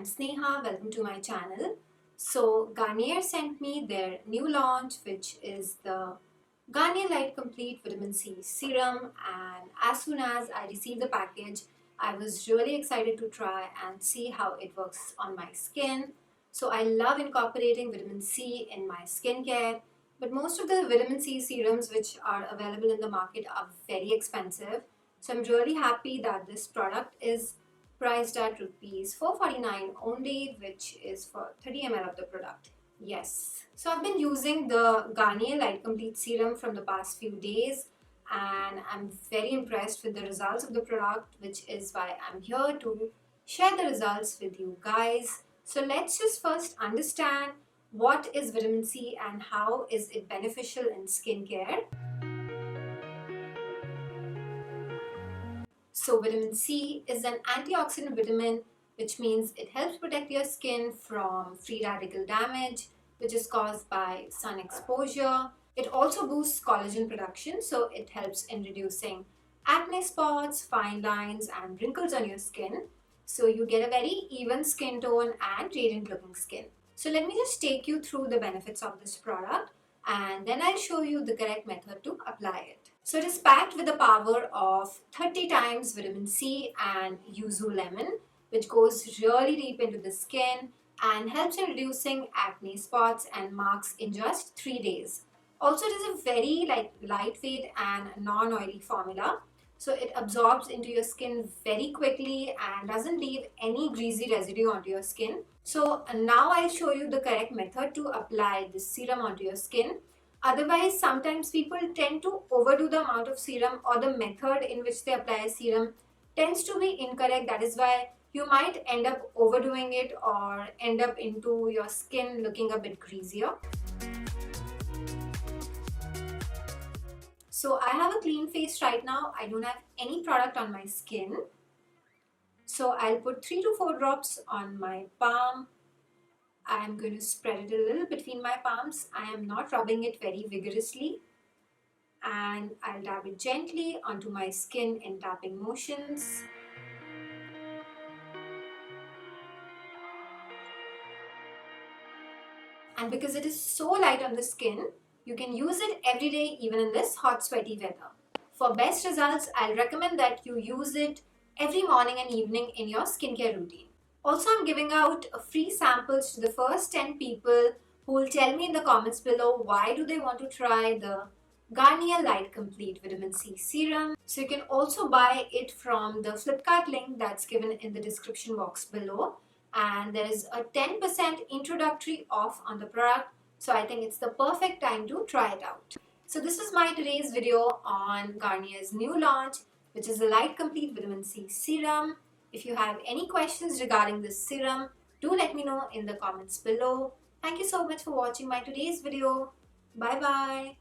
Sneha, welcome to my channel. So Garnier sent me their new launch, which is the Garnier Light Complete Vitamin C Serum, and as soon as I received the package, I was really excited to try and see how it works on my skin. So I love incorporating vitamin C in my skincare, but most of the vitamin C serums which are available in the market are very expensive. So I'm really happy that this product is priced at rupees 449 only, which is for 30 ml of the product. Yes. So I've been using the Garnier Light Complete Serum from the past few days and I'm very impressed with the results of the product, which is why I'm here to share the results with you guys. So let's just first understand what is vitamin C and how is it beneficial in skincare. So vitamin C is an antioxidant vitamin, which means it helps protect your skin from free radical damage, which is caused by sun exposure. It also boosts collagen production, so it helps in reducing acne spots, fine lines, and wrinkles on your skin. So you get a very even skin tone and radiant looking skin. So let me just take you through the benefits of this product and then I'll show you the correct method to apply it. So it is packed with the power of 30 times vitamin C and yuzu lemon, which goes really deep into the skin and helps in reducing acne spots and marks in just 3 days. Also, it is a very lightweight and non-oily formula. So it absorbs into your skin very quickly and doesn't leave any greasy residue onto your skin. So now I'll show you the correct method to apply this serum onto your skin. Otherwise, sometimes people tend to overdo the amount of serum, or the method in which they apply a serum tends to be incorrect. That is why you might end up overdoing it or end up into your skin looking a bit greasier. So I have a clean face right now. I don't have any product on my skin. So I'll put 3 to 4 drops on my palm. I'm going to spread it a little between my palms. I am not rubbing it very vigorously. And I'll dab it gently onto my skin in tapping motions. And because it is so light on the skin, you can use it every day, even in this hot, sweaty weather. For best results, I'll recommend that you use it every morning and evening in your skincare routine. Also, I'm giving out free samples to the first 10 people who will tell me in the comments below why do they want to try the Garnier Light Complete Vitamin C Serum. So you can also buy it from the Flipkart link that's given in the description box below. And there is a 10% introductory off on the product. So I think it's the perfect time to try it out. So this is my today's video on Garnier's new launch, which is the Light Complete Vitamin C Serum. If you have any questions regarding this serum, do let me know in the comments below. Thank you so much for watching my today's video. Bye bye.